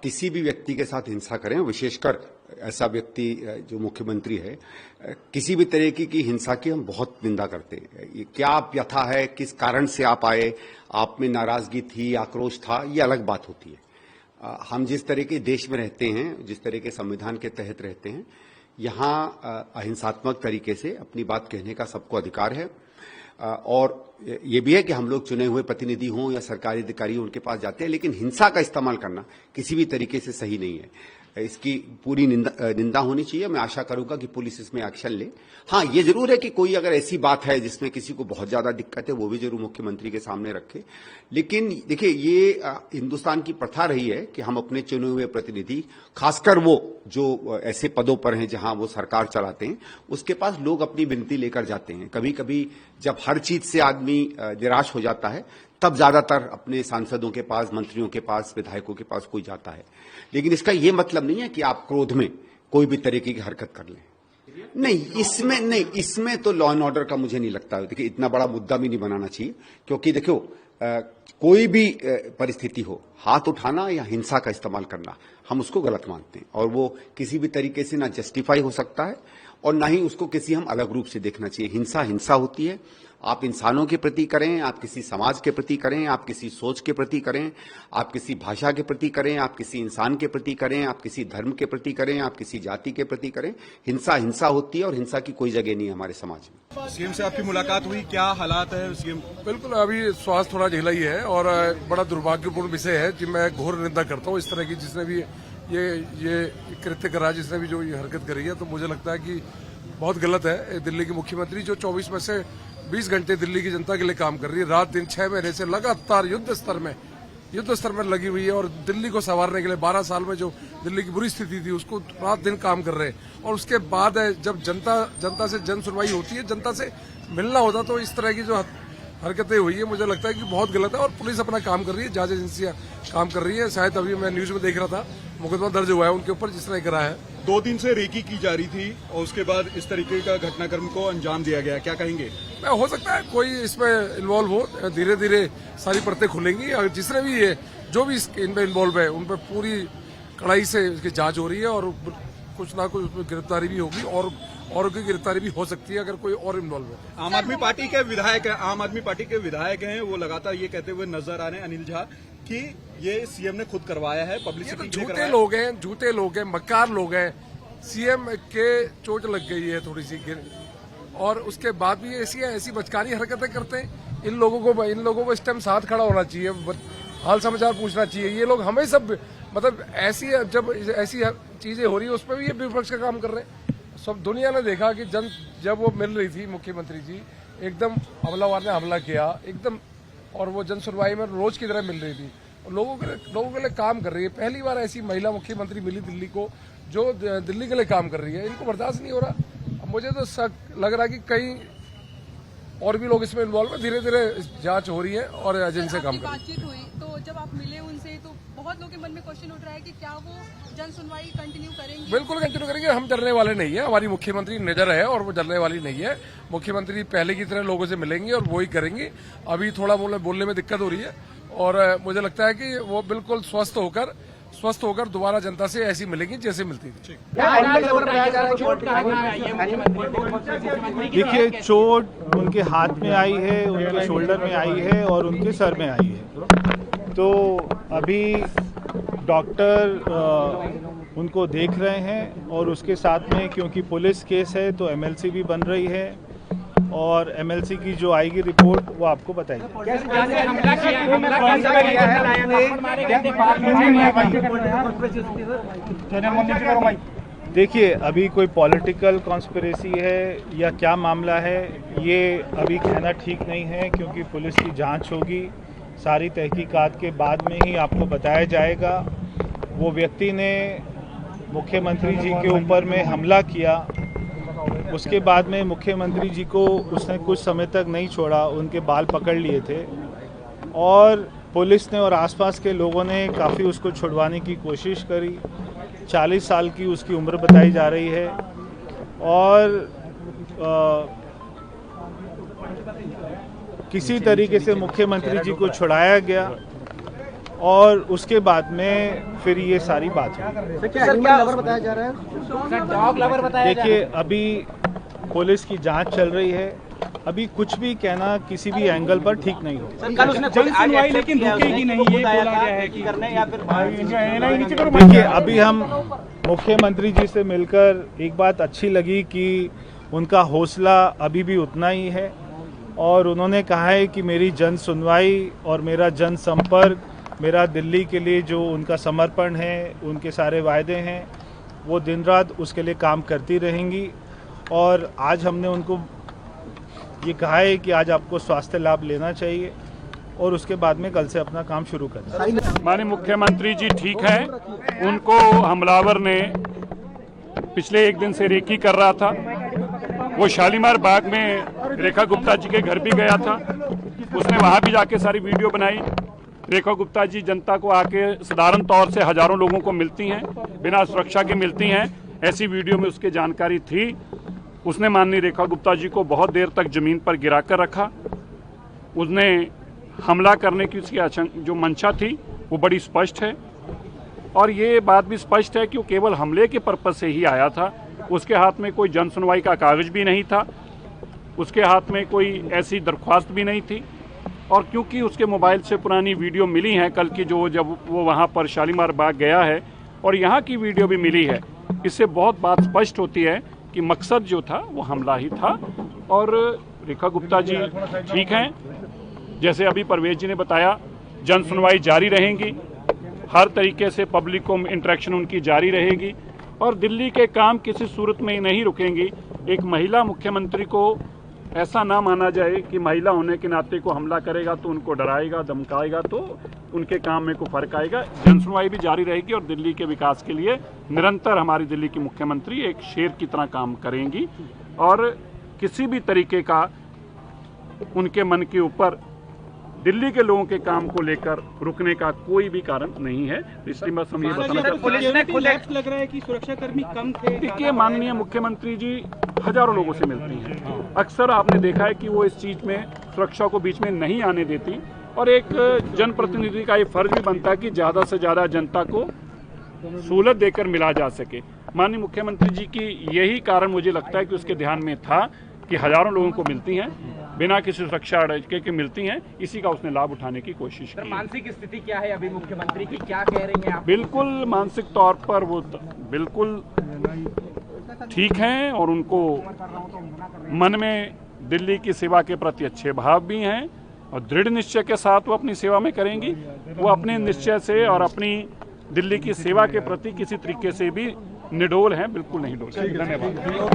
किसी भी व्यक्ति के साथ हिंसा करें, विशेषकर ऐसा व्यक्ति जो मुख्यमंत्री है, किसी भी तरह की हिंसा की हम बहुत निंदा करते हैं। ये क्या व्यथा है, किस कारण से आप आए, आप में नाराजगी थी, आक्रोश था, ये अलग बात होती है। हम जिस तरह के देश में रहते हैं, जिस तरह के संविधान के तहत रहते हैं, यहाँ अहिंसात्मक तरीके से अपनी बात कहने का सबको अधिकार है। और ये भी है कि हम लोग चुने हुए प्रतिनिधि हों या सरकारी अधिकारी उनके पास जाते हैं, लेकिन हिंसा का इस्तेमाल करना किसी भी तरीके से सही नहीं है। इसकी पूरी निंदा होनी चाहिए। मैं आशा करूंगा कि पुलिस इसमें एक्शन ले। हाँ, ये जरूर है कि कोई अगर ऐसी बात है जिसमें किसी को बहुत ज्यादा दिक्कत है, वो भी जरूर मुख्यमंत्री के सामने रखे। लेकिन देखिए, ये हिंदुस्तान की प्रथा रही है कि हम अपने चुने हुए प्रतिनिधि, खासकर वो जो ऐसे पदों पर हैं जहां वो सरकार चलाते हैं, उसके पास लोग अपनी विनती लेकर जाते हैं। कभी कभी जब हर चीज से आदमी निराश हो जाता है, तब ज्यादातर अपने सांसदों के पास, मंत्रियों के पास, विधायकों के पास कोई जाता है। लेकिन इसका यह मतलब नहीं है कि आप क्रोध में कोई भी तरीके की हरकत कर लें। नहीं, इसमें तो लॉ एंड ऑर्डर का मुझे नहीं लगता। देखिए, इतना बड़ा मुद्दा भी नहीं बनाना चाहिए, क्योंकि देखो, कोई भी परिस्थिति हो, हाथ उठाना या हिंसा का इस्तेमाल करना, हम उसको गलत मानते हैं। और वो किसी भी तरीके से ना जस्टिफाई हो सकता है और ना ही उसको किसी हम अलग रूप से देखना चाहिए। हिंसा हिंसा होती है। आप इंसानों के प्रति करें, आप किसी समाज के प्रति करें, आप किसी सोच के प्रति करें, आप किसी भाषा के प्रति करें, आप किसी इंसान के प्रति करें, आप किसी धर्म के प्रति करें, आप किसी जाति के प्रति करें, हिंसा हिंसा होती है और हिंसा की कोई जगह नहीं है हमारे समाज में। सीएम से आपकी मुलाकात हुई, क्या हालात है सीएम? बिल्कुल, अभी स्वास्थ्य थोड़ा ढीला ही है और बड़ा दुर्भाग्यपूर्ण विषय है कि मैं घोर निंदा करता हूँ इस तरह की, जिसने भी ये कृत्य करा, जिसने भी जो ये हरकत करी है। तो मुझे लगता है कि बहुत गलत है। दिल्ली की मुख्यमंत्री जो 24 में से 20 घंटे दिल्ली की जनता के लिए काम कर रही है, रात दिन 6 महीने से लगातार युद्ध स्तर में लगी हुई है, और दिल्ली को संवारने के लिए 12 साल में जो दिल्ली की बुरी स्थिति थी उसको रात दिन काम कर रहे हैं। और उसके बाद जब जनता से जन सुनवाई होती है, जनता से मिलना होता, तो इस तरह की जो हरकतें हुई है, मुझे लगता है कि बहुत गलत है। और पुलिस अपना काम कर रही है, जांच एजेंसियां काम कर रही है। शायद अभी मैं न्यूज में देख रहा था, मुकदमा दर्ज हुआ है उनके ऊपर, जिस तरह करा है। 2 दिन से रेकी की जा रही थी और उसके बाद इस तरीके का घटनाक्रम को अंजाम दिया गया, क्या कहेंगे? हो सकता है कोई इसमें इन्वॉल्व हो, धीरे धीरे सारी परतें खुलेंगी और जिसने भी जो भी इनमें इन्वॉल्व है उन पर पूरी कड़ाई से इसकी जांच हो रही है और कुछ ना कुछ उसमें गिरफ्तारी भी होगी और की गिरफ्तारी भी हो सकती है अगर कोई और इन्वॉल्व है। आम आदमी पार्टी के विधायक हैं, वो लगातार ये कहते हुए नजर आ रहे हैं, अनिल झा, कि ये सीएम ने खुद करवाया है, पब्लिसिटी तो झूठे लोग हैं, मक्कार लोग हैं। सीएम के चोट लग गई है थोड़ी सी और उसके बाद भी ऐसी बचकानी हरकतें करते हैं। इन लोगों को इस टाइम साथ खड़ा होना चाहिए, हाल समाचार पूछना चाहिए। ये लोग हमें सब मतलब जब ऐसी चीजें हो रही है उस पर भी ये विपक्ष का काम कर रहे हैं। सब दुनिया ने देखा कि जब वो मिल रही थी मुख्यमंत्री जी, एकदम हमलावर ने हमला किया एकदम, और वो जन सुनवाई में रोज की तरह मिल रही थी, लोगों के लिए काम कर रही है। पहली बार ऐसी महिला मुख्यमंत्री मिली दिल्ली को जो दिल्ली के लिए काम कर रही है। इनको बर्दाश्त नहीं हो रहा। मुझे तो लग रहा है कि कहीं और भी लोग इसमें इन्वॉल्व है। धीरे धीरे जांच हो रही है और एजेंसी से काम कर रही है। बातचीत हुई तो जब आप मिले उनसे तो बहुत लोगों के मन में क्वेश्चन उठ रहा है कि क्या वो जन सुनवाई कंटिन्यू करेंगे? बिल्कुल कंटिन्यू करेंगे। हम डरने वाले नहीं है, हमारी मुख्यमंत्री निडर है और वो डरने वाली नहीं है। मुख्यमंत्री पहले की तरह लोगों से मिलेंगे और वो ही करेंगे। अभी थोड़ा बोलने में दिक्कत हो रही है और मुझे लगता है कि वो बिल्कुल स्वस्थ होकर दोबारा जनता से ऐसी मिलेंगी जैसे मिलती थी। देखिए, चोट उनके हाथ में आई है, उनके शोल्डर में आई है और उनके सर में आई है। तो अभी डॉक्टर उनको देख रहे हैं और उसके साथ में, क्योंकि पुलिस केस है तो एमएलसी भी बन रही है और एमएलसी की जो आएगी रिपोर्ट वो आपको बताएगी। देखिए, अभी कोई पॉलिटिकल कॉन्स्पिरेसी है या क्या मामला है, ये अभी कहना ठीक नहीं है, क्योंकि पुलिस की जांच होगी। सारी तहकीकात के बाद में ही आपको बताया जाएगा। वो व्यक्ति ने मुख्यमंत्री जी के ऊपर में हमला किया, उसके बाद में मुख्यमंत्री जी को उसने कुछ समय तक नहीं छोड़ा, उनके बाल पकड़ लिए थे और पुलिस ने और आसपास के लोगों ने काफ़ी उसको छुड़वाने की कोशिश करी। 40 साल की उसकी उम्र बताई जा रही है और किसी तरीके से मुख्यमंत्री जी को छुड़ाया गया और उसके बाद में फिर ये सारी बात है। सर क्या लवर बताया जा रहा है? डॉग लवर बताया जा रहा है। देखिए, अभी पुलिस की जांच चल रही है, अभी कुछ भी कहना किसी भी एंगल पर ठीक नहीं हो। कल उसने जन सुनवाई लेकिन रुकेगी नहीं, ये बोला गया है कि करने या फिर देखिए, अभी हम मुख्यमंत्री जी से मिलकर एक बात अच्छी लगी कि उनका हौसला अभी भी उतना ही है और उन्होंने कहा है कि मेरी जन सुनवाई और मेरा जन संपर्क, मेरा दिल्ली के लिए जो उनका समर्पण है, उनके सारे वायदे हैं, वो दिन रात उसके लिए काम करती रहेंगी। और आज हमने उनको ये कहा है कि आज आपको स्वास्थ्य लाभ लेना चाहिए और उसके बाद में कल से अपना काम शुरू करना। माननीय मुख्यमंत्री जी ठीक है, उनको हमलावर ने पिछले एक दिन से रेकी कर रहा था। वो शालीमार बाग में रेखा गुप्ता जी के घर भी गया था, उसने वहां भी जाके सारी वीडियो बनाई। रेखा गुप्ता जी जनता को आके साधारण तौर से हजारों लोगों को मिलती हैं, बिना सुरक्षा के मिलती हैं, ऐसी वीडियो में उसकी जानकारी थी। उसने माननीय रेखा गुप्ता जी को बहुत देर तक जमीन पर गिरा कर रखा। उसने हमला करने की उसकी जो मंशा थी वो बड़ी स्पष्ट है और ये बात भी स्पष्ट है कि वो केवल हमले के पर्पज से ही आया था। उसके हाथ में कोई जन सुनवाई का कागज भी नहीं था, उसके हाथ में कोई ऐसी दरख्वास्त भी नहीं थी। और क्योंकि उसके मोबाइल से पुरानी वीडियो मिली है कल की, जो जब वो वहाँ पर शालीमार बाग गया है, और यहाँ की वीडियो भी मिली है, इससे बहुत बात स्पष्ट होती है कि मकसद जो था वो हमला ही था। और रेखा गुप्ता जी ठीक हैं, जैसे अभी परवेज जी ने बताया, जन सुनवाई जारी रहेंगी, हर तरीके से पब्लिक को इंटरेक्शन उनकी जारी रहेगी और दिल्ली के काम किसी सूरत में नहीं रुकेंगी। एक महिला मुख्यमंत्री को ऐसा ना माना जाए कि महिला होने के नाते को हमला करेगा तो उनको डराएगा, धमकाएगा तो उनके काम में कोई फर्क आएगा। जन सुनवाई भी जारी रहेगी और दिल्ली के विकास के लिए निरंतर हमारी दिल्ली की मुख्यमंत्री एक शेर की तरह काम करेंगी और किसी भी तरीके का उनके मन के ऊपर दिल्ली के लोगों के काम को लेकर रुकने का कोई भी कारण नहीं है। इसलिए बस हम ये बताना चाहते हैं, पुलिस ने खुद लग रहा है कि सुरक्षाकर्मी कम थे। देखिए, माननीय मुख्यमंत्री जी हजारों लोगों से मिलती हैं, अक्सर आपने देखा है कि वो इस चीज में सुरक्षा को बीच में नहीं आने देती और एक जनप्रतिनिधि का ये फर्ज भी बनता है कि ज्यादा से ज्यादा जनता को सहूलत देकर मिला जा सके। माननीय मुख्यमंत्री जी की यही कारण मुझे लगता है कि उसके ध्यान में था कि हजारों लोगों को मिलती हैं, बिना किसी सुरक्षा के मिलती हैं, इसी का उसने लाभ उठाने की कोशिश की। मानसिक स्थिति क्या है अभी मुख्यमंत्री की, क्या कह रही हैं आप? बिल्कुल मानसिक तौर पर वो बिल्कुल ठीक हैं और उनको मन में दिल्ली की सेवा के प्रति अच्छे भाव भी हैं और दृढ़ निश्चय के साथ वो अपनी सेवा में करेंगी। वो अपने निश्चय से और अपनी दिल्ली की सेवा के प्रति किसी तरीके से भी निडोल हैं, बिल्कुल नहीं डोल। धन्यवाद।